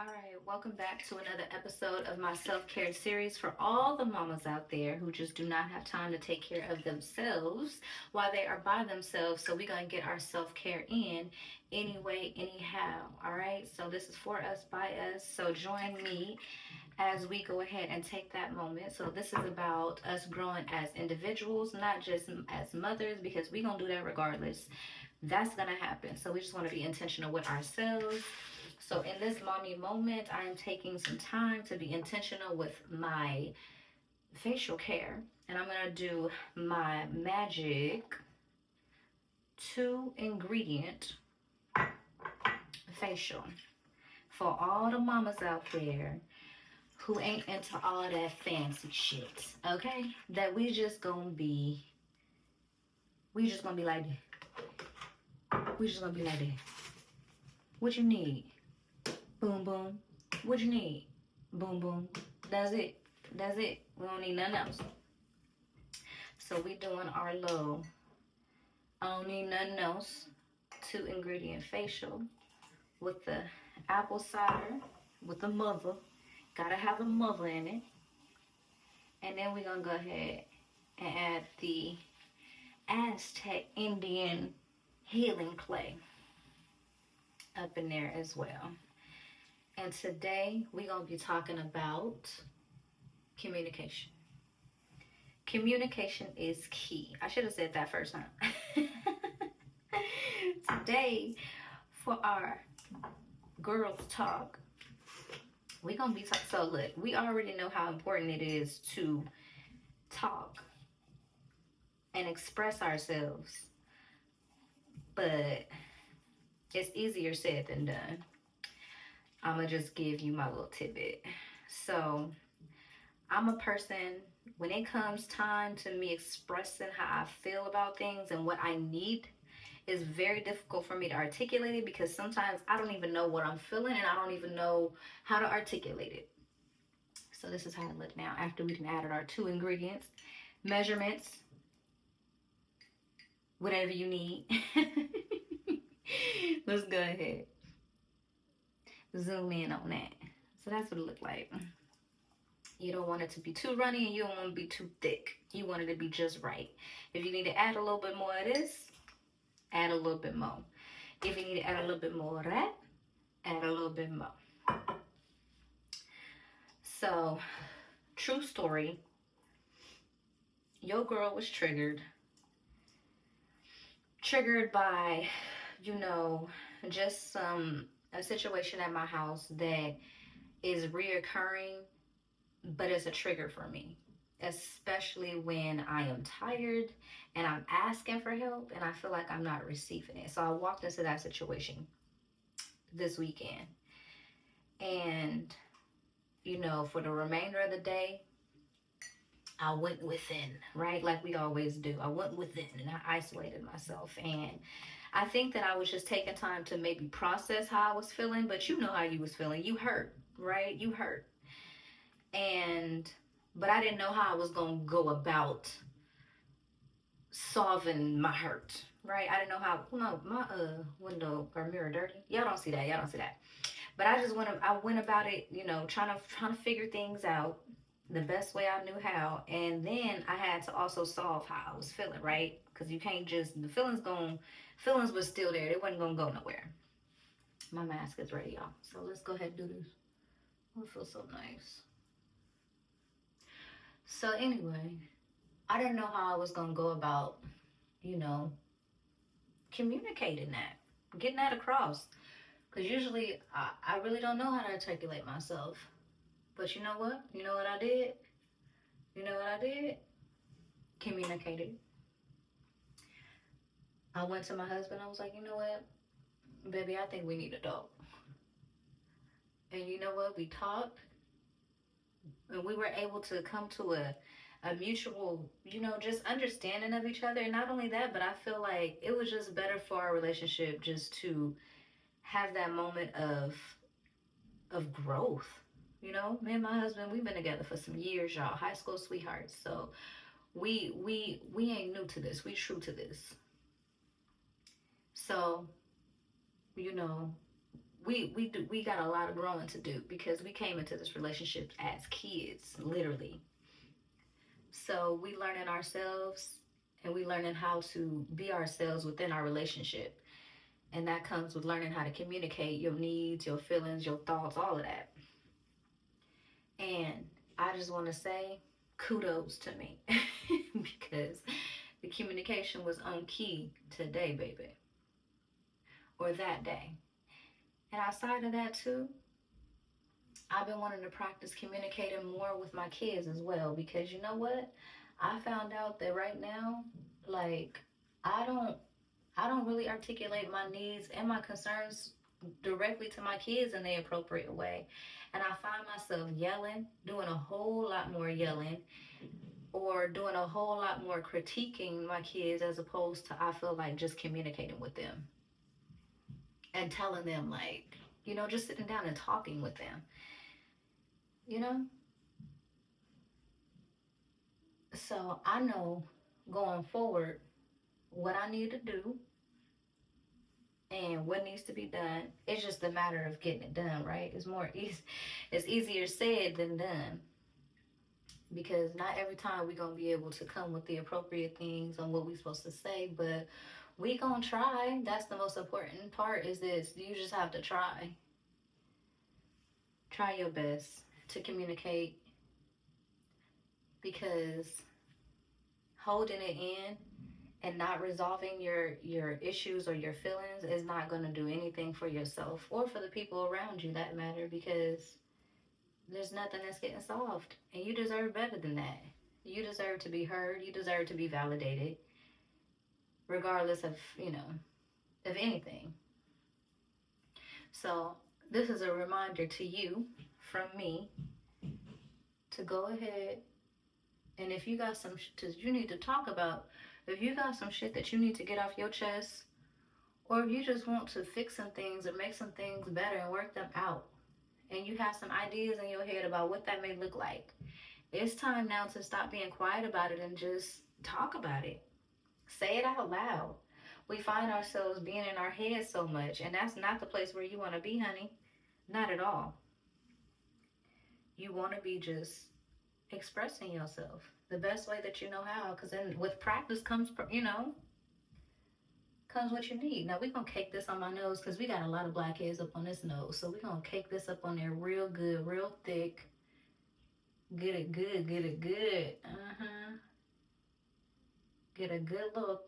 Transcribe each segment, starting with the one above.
All right, welcome back to another episode of my self-care series for all the mamas out there who just do not have time to take care of themselves while they are by themselves. So we're going to get our self-care in anyway, anyhow. All right, so this is for us, by us. So join me as we go ahead and take that moment. So this is about us growing as individuals, not just as mothers, because we're going to do that regardless. That's going to happen. So we just want to be intentional with ourselves. So in this mommy moment, I am taking some time to be intentional with my facial care. And I'm going to do my magic 2 ingredient facial for all the mamas out there who ain't into all of that fancy shit. Okay? That we just gonna be like that. We just gonna be like that. What you need? Boom, boom. What you need? Boom, boom. That's it. That's it. We don't need nothing else. So we doing our low. I don't need nothing else. 2 ingredient facial with the apple cider, with the mother. Gotta have the mother in it. And then we're gonna go ahead and add the Aztec Indian healing clay up in there as well. And today we're going to be talking about communication. Communication is key. I should have said that first, huh? Today, for our girls talk, we're going to be talking. So, look, we already know how important it is to talk and express ourselves, but it's easier said than done. I'm going to just give you my little tidbit. So, I'm a person, when it comes time to me expressing how I feel about things and what I need, it's very difficult for me to articulate it because sometimes I don't even know what I'm feeling and I don't even know how to articulate it. So, this is how it look now after we added our 2 ingredients, measurements, whatever you need. Let's go ahead. Zoom in on that. So that's what it looked like. You don't want it to be too runny and you don't want it to be too thick. You want it to be just right. If you need to add a little bit more of this, add a little bit more. If you need to add a little bit more of that, add a little bit more. So, true story. Your girl was triggered by, just a situation at my house that is reoccurring, but it's a trigger for me, especially when I am tired and I'm asking for help and I feel like I'm not receiving it. So I walked into that situation this weekend. And, for the remainder of the day, I went within, right? Like we always do. I went within and I isolated myself. And I think that I was just taking time to maybe process how I was feeling, but you know how you was feeling. You hurt, right? You hurt. But I didn't know how I was going to go about solving my hurt, right? I didn't know how, my window or mirror dirty. Y'all don't see that. But I went about it, trying to figure things out the best way I knew how. And then I had to also solve how I was feeling, right? Because you can't just, the feelings was still there. They wasn't going to go nowhere. My mask is ready, y'all. So let's go ahead and do this. Oh, it feels so nice. So anyway, I didn't know how I was going to go about, communicating that, getting that across. Because usually I really don't know how to articulate myself. But you know what? You know what I did? Communicated. I went to my husband. I was like, you know what? Baby, I think we need to talk. And you know what? We talked. And we were able to come to a mutual, just understanding of each other. And not only that, but I feel like it was just better for our relationship just to have that moment of growth. Me and my husband, we've been together for some years, y'all. High school sweethearts. So we ain't new to this. We true to this. So, we got a lot of growing to do because we came into this relationship as kids, literally. So we learning ourselves and we learning how to be ourselves within our relationship. And that comes with learning how to communicate your needs, your feelings, your thoughts, all of that. And I just want to say kudos to me because the communication was on key today, baby, or that day. And outside of that, too, I've been wanting to practice communicating more with my kids as well because you know what? I found out that right now, like, I don't I don't really articulate my needs and my concerns directly to my kids in the appropriate way. And I find myself yelling, doing a whole lot more yelling, or doing a whole lot more critiquing my kids as opposed to I feel like just communicating with them and telling them, like, just sitting down and talking with them, you know? So I know going forward what I need to do and what needs to be done. It's just a matter of getting it done, right? It's easier said than done because not every time we're gonna be able to come with the appropriate things on what we're supposed to say, but we gonna try. That's the most important part. Is this you just have to try your best to communicate because holding it in and not resolving your issues or your feelings is not going to do anything for yourself or for the people around you that matter because there's nothing that's getting solved and you deserve better than that. You deserve to be heard. You deserve to be validated regardless of of anything. So this is a reminder to you from me to go ahead and if you got some you need to talk about, if you got some shit that you need to get off your chest, or if you just want to fix some things or make some things better and work them out, and you have some ideas in your head about what that may look like, it's time now to stop being quiet about it and just talk about it. Say it out loud. We find ourselves being in our head so much, and that's not the place where you want to be, honey. Not at all. You want to be just expressing yourself the best way that you know how, because then with practice comes comes what you need. Now we're gonna cake this on my nose because we got a lot of blackheads up on this nose, so we're gonna cake this up on there real good, real thick. Get it good, get it good. Get a good little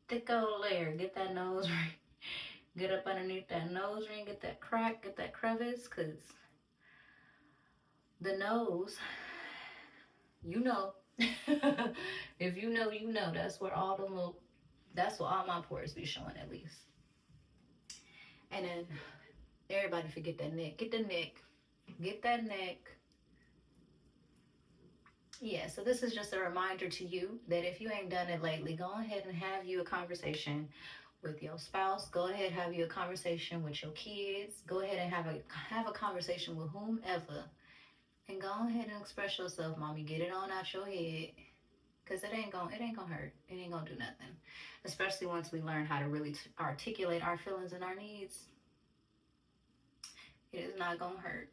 thick old layer. Get that nose ring. Get up underneath that nose ring, get that crack, get that crevice, because the nose, if you know, that's where that's where all my pores be showing at least. And then everybody forget that neck. Get the neck. Get that neck. Yeah, so this is just a reminder to you that if you ain't done it lately, go ahead and have you a conversation with your spouse. Go ahead and have you a conversation with your kids. Go ahead and have a conversation with whomever. And go ahead and express yourself, mommy. Get it on out your head. Cause it ain't gonna hurt. It ain't gonna do nothing. Especially once we learn how to really articulate our feelings and our needs. It is not gonna hurt.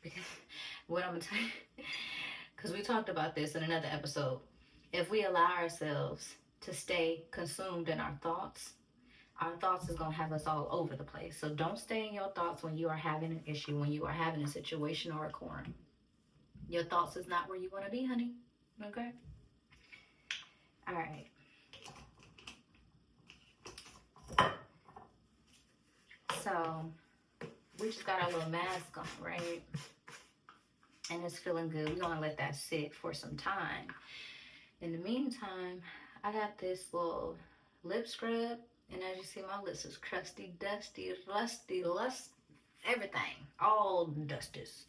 Because what I'm gonna tell you, because we talked about this in another episode. If we allow ourselves to stay consumed in our thoughts is gonna have us all over the place. So don't stay in your thoughts when you are having an issue, when you are having a situation or a quorum. Your thoughts is not where you want to be, honey. Okay? All right. So we just got our little mask on, right? And it's feeling good. We're gonna let that sit for some time. In the meantime, I got this little lip scrub. And as you see, my lips is crusty, dusty, rusty, everything. All dusties.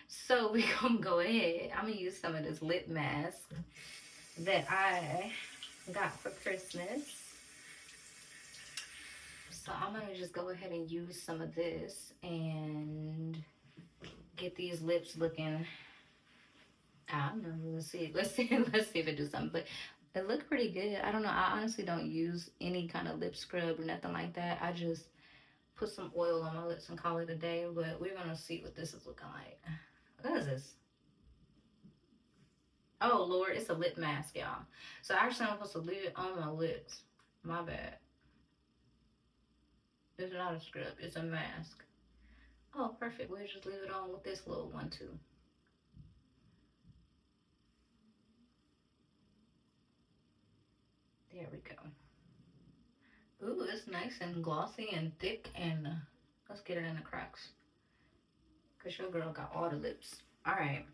So we gonna go ahead. I'm gonna use some of this lip mask that I got for Christmas. So I'm gonna just go ahead and use some of this and get these lips looking, I don't know, let's see if it do something. But It looked pretty good. I don't know. I honestly don't use any kind of lip scrub or nothing like that. I just put some oil on my lips and call it a day. But we're gonna see what this is looking like. What is this? Oh Lord, it's a lip mask, y'all. So actually, I'm supposed to leave it on my lips. My bad. It's not a scrub. It's a mask. Oh, perfect. We'll just leave it on with this little one too. There we go. Ooh, it's nice and glossy and thick, and let's get it in the cracks. Cause your girl got all the lips. All right.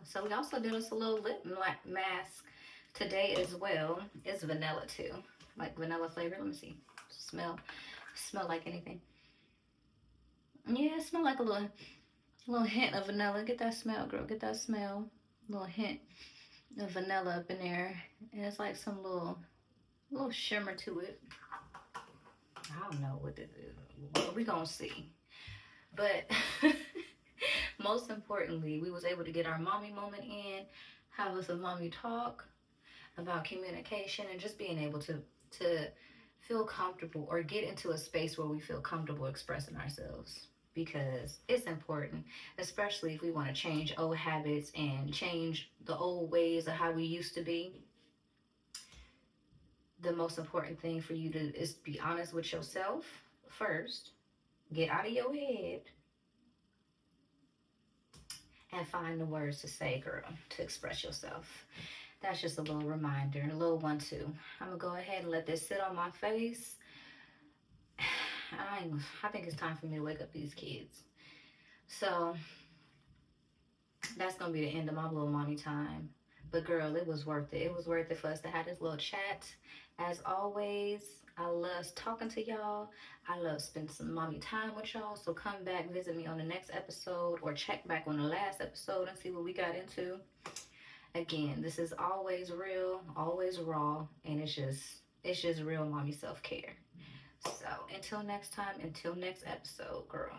So we also did us a little lip mask today as well. It's vanilla too, like vanilla flavor. Let me see. Smell like anything. Yeah, it smell like a little hint of vanilla. Get that smell, girl. Get that smell. Little hint of vanilla up in there, and it's like some little shimmer to it. I don't know what this is. What we gonna see. But most importantly, we was able to get our mommy moment in, have us a mommy talk about communication and just being able to feel comfortable or get into a space where we feel comfortable expressing ourselves, because it's important, especially if we want to change old habits and change the old ways of how we used to be. The most important thing for you to is be honest with yourself first, get out of your head, and find the words to say, girl, to express yourself. That's just a little reminder, a little 1-2. I'm gonna go ahead and let this sit on my face. I think it's time for me to wake up these kids. So that's gonna be the end of my little mommy time. But girl, it was worth it. It was worth it for us to have this little chat. As always, I love talking to y'all. I love spending some mommy time with y'all. So come back, visit me on the next episode, or check back on the last episode and see what we got into. Again, this is always real, always raw, and it's just real mommy self-care. So until next time, until next episode, girl.